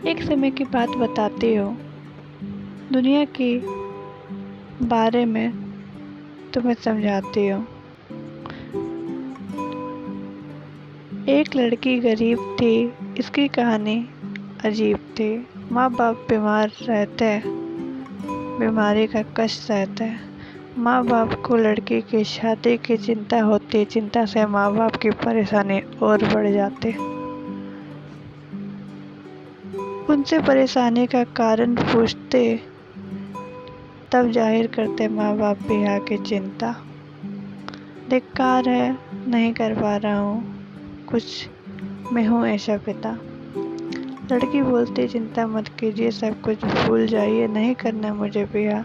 एक समय की बात बताती हूँ, दुनिया के बारे में तुम्हें समझाती हूँ। एक लड़की गरीब थी, इसकी कहानी अजीब थी। माँ बाप बीमार रहते, बीमारी का कष्ट सहते हैं। माँ बाप को लड़की की शादी की चिंता होती, चिंता से माँ बाप की परेशानी और बढ़ जाती। उनसे परेशानी का कारण पूछते, तब जाहिर करते माँ बाप भी आके चिंता। धिक्कार है, नहीं कर पा रहा हूँ कुछ, मैं हूँ ऐसा पिता। लड़की बोलती, चिंता मत कीजिए, सब कुछ भूल जाइए, नहीं करना मुझे ब्याह।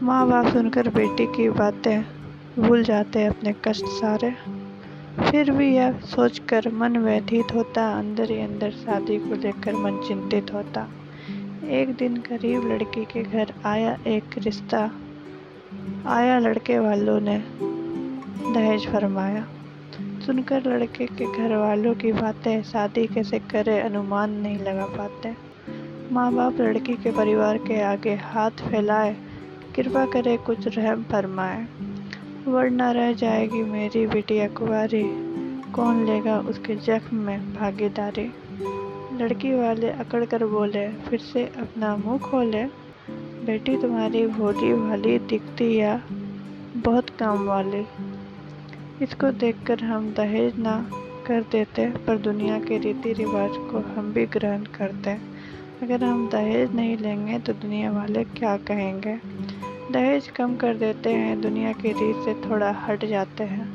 माँ बाप सुनकर बेटी की बातें भूल जाते अपने कष्ट सारे। फिर भी यह सोचकर मन व्यथित होता, अंदर ही अंदर शादी को लेकर मन चिंतित होता। एक दिन गरीब लड़की के घर आया एक रिश्ता आया, लड़के वालों ने दहेज फरमाया। सुनकर लड़के के घर वालों की बातें, शादी कैसे करे अनुमान नहीं लगा पाते। माँ बाप लड़की के परिवार के आगे हाथ फैलाए, कृपा करे कुछ रहम फरमाए, वरना रह जाएगी मेरी बिटिया कुंवारी, कौन लेगा उसके जख्म में भागीदारी। लड़की वाले अकड़ कर बोले, फिर से अपना मुंह खोले, बेटी तुम्हारी भोली भाली दिखती या बहुत काम वाली। इसको देखकर हम दहेज ना कर देते, पर दुनिया के रीति रिवाज को हम भी ग्रहण करते। अगर हम दहेज नहीं लेंगे तो दुनिया वाले क्या कहेंगे। दहेज कम कर देते हैं, दुनिया की रीत से थोड़ा हट जाते हैं।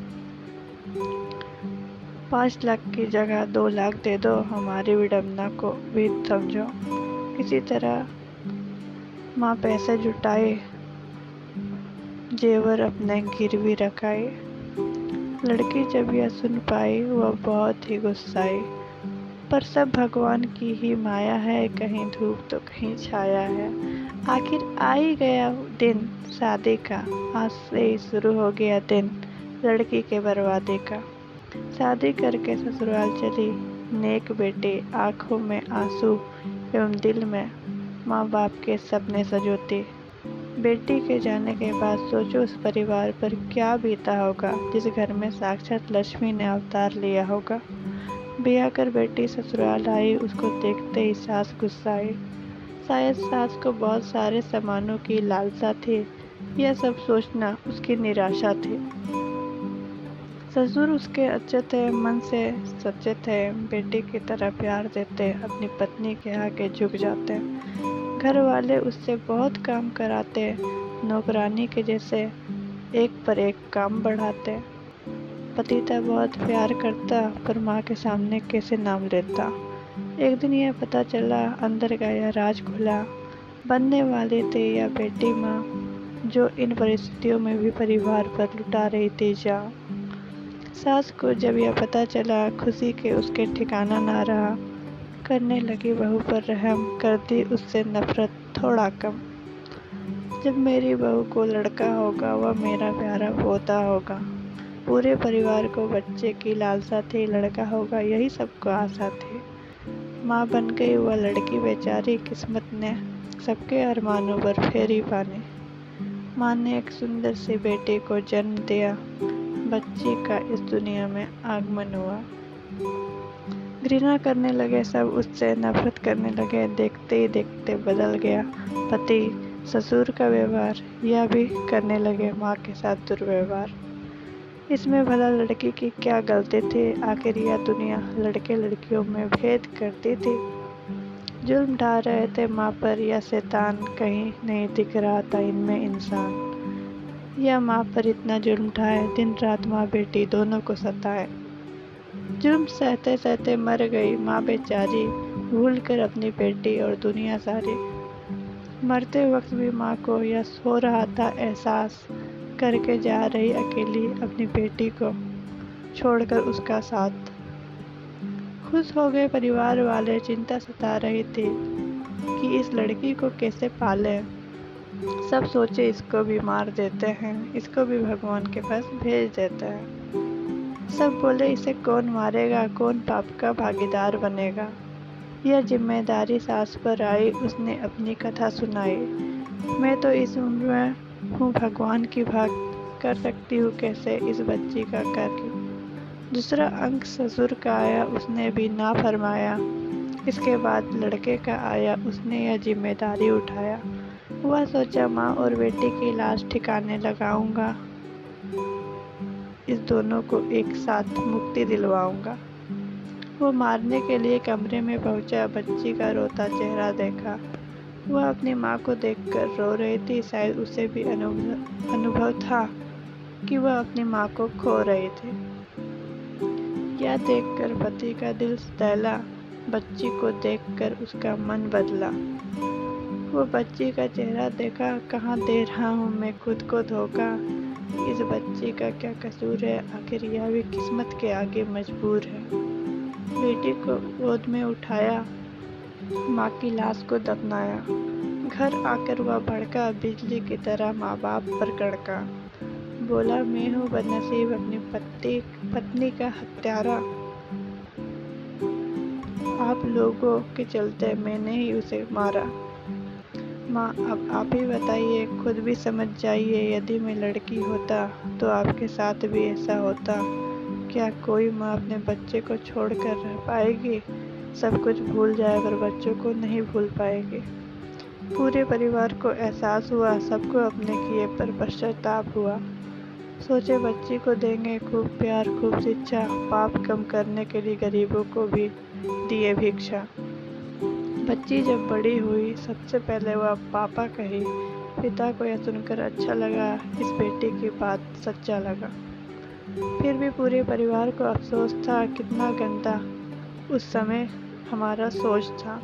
5 लाख की जगह 2 लाख दे दो, हमारी विडंबना को भी समझो। किसी तरह माँ पैसे जुटाए, जेवर अपने गिरवी रखाए। लड़की जब यह सुन पाई वह बहुत ही गुस्साई, पर सब भगवान की ही माया है, कहीं धूप तो कहीं छाया है। आखिर आ ही गया दिन शादी का, आज से ही शुरू हो गया दिन लड़की के बर्बादी का। शादी करके ससुराल चली नेक बेटी, आंखों में आंसू एवं दिल में माँ बाप के सपने सजोती। बेटी के जाने के बाद सोचो उस परिवार पर क्या बीता होगा, जिस घर में साक्षात लक्ष्मी ने अवतार लिया होगा। ब्याह कर बेटी ससुराल आई, उसको देखते ही सास गुस्साई। शायद सास को बहुत सारे सामानों की लालसा थी, यह सब सोचना उसकी निराशा थी। ससुर उसके अच्छे थे, मन से सच्चे थे, बेटी की तरह प्यार देते, अपनी पत्नी के आगे झुक जाते। घर वाले उससे बहुत काम कराते, नौकरानी के जैसे एक पर एक काम बढ़ाते। पतिता बहुत प्यार करता, पर माँ के सामने कैसे नाम लेता। एक दिन यह पता चला, अंदर का यह राज खुला, बनने वाली थी यह बेटी माँ, जो इन परिस्थितियों में भी परिवार पर लुटा रही थी जान। सास को जब यह पता चला, खुशी के उसके ठिकाना ना रहा, करने लगी बहू पर रहम, कर दी उससे नफरत थोड़ा कम। जब मेरी बहू को लड़का होगा, वह मेरा प्यारा पोता होगा। पूरे परिवार को बच्चे की लालसा थी, लड़का होगा यही सबको आशा थी। माँ बन गई वह लड़की बेचारी, किस्मत ने सबके अरमानों पर फेरी पानी। माँ ने एक सुंदर सी बेटी को जन्म दिया, बच्ची का इस दुनिया में आगमन हुआ। घृणा करने लगे सब उससे, नफरत करने लगे, देखते ही देखते बदल गया पति ससुर का व्यवहार, यह भी करने लगे माँ के साथ दुर्व्यवहार। इसमें भला लड़की की क्या गलती थी, आखिर यह दुनिया लड़के लड़कियों में भेद करती थी। जुल्म ढा रहे थे माँ पर यह शैतान, कहीं नहीं दिख रहा था इनमें इंसान। यह माँ पर इतना जुल्म ढाए, दिन रात माँ बेटी दोनों को सताए। जुल्म सहते सहते मर गई माँ बेचारी, भूल कर अपनी बेटी और दुनिया सारी। मरते वक्त भी माँ को यह सो रहा था एहसास, करके जा रही अकेली अपनी बेटी को छोड़कर उसका साथ। खुश हो गए परिवार वाले, चिंता सता रही थी कि इस लड़की को कैसे पाले। सब सोचे इसको भी मार देते हैं, इसको भी भगवान के पास भेज देते हैं। सब बोले, इसे कौन मारेगा, कौन पाप का भागीदार बनेगा। यह जिम्मेदारी सास पर आई। उसने अपनी कथा सुनाई। मैं तो इस उम्र में हूँ, भगवान की भाग कर सकती हूँ कैसे इस बच्ची का कर लूँ। दूसरा अंक ससुर का आया, उसने भी ना फरमाया। इसके बाद लड़के का आया, उसने यह जिम्मेदारी उठाया। वह सोचा, माँ और बेटी की लाश ठिकाने लगाऊंगा, इस दोनों को एक साथ मुक्ति दिलवाऊंगा। वो मारने के लिए कमरे में पहुंचा। बच्ची का रोता चेहरा देखा। वह अपनी माँ को देखकर रो रही थी। शायद उसे भी अनुभव था कि वह अपनी माँ को खो रही थी। यह देखकर पति का दिल दहला। बच्ची को देखकर उसका मन बदला। वो बच्ची का चेहरा देखा। कहाँ दे रहा हूँ मैं खुद को धोखा। इस बच्ची का क्या कसूर है, आखिर यह भी किस्मत के आगे मजबूर है। बेटी को गोद में उठाया, माँ की लाश को दफनाया। घर आकर वह भड़का, बिजली की तरह माँ बाप पर कड़का। बोला, मैं हूँ बदनसीब, अपनी पत्नी का हत्यारा। आप लोगों के चलते मैंने ही उसे मारा। माँ, अब आप ही बताइए, खुद भी समझ जाइए, यदि मैं लड़की होता तो आपके साथ भी ऐसा होता। क्या कोई माँ अपने बच्चे को छोड़कर रह पाएगी? सब कुछ भूल जाए पर बच्चों को नहीं भूल पाएगी। पूरे परिवार को एहसास हुआ। सबको अपने किए पर पश्चाताप हुआ। सोचे, बच्ची को देंगे खूब प्यार, खूब शिक्षा, पाप कम करने के लिए गरीबों को भी दिए भिक्षा। बच्ची जब बड़ी हुई, सबसे पहले वह पापा कही। पिता को यह सुनकर अच्छा लगा। इस बेटी की बात सच्चा लगा। फिर भी पूरे परिवार को अफसोस था। कितना गंदा उस समय हमारा सोच था।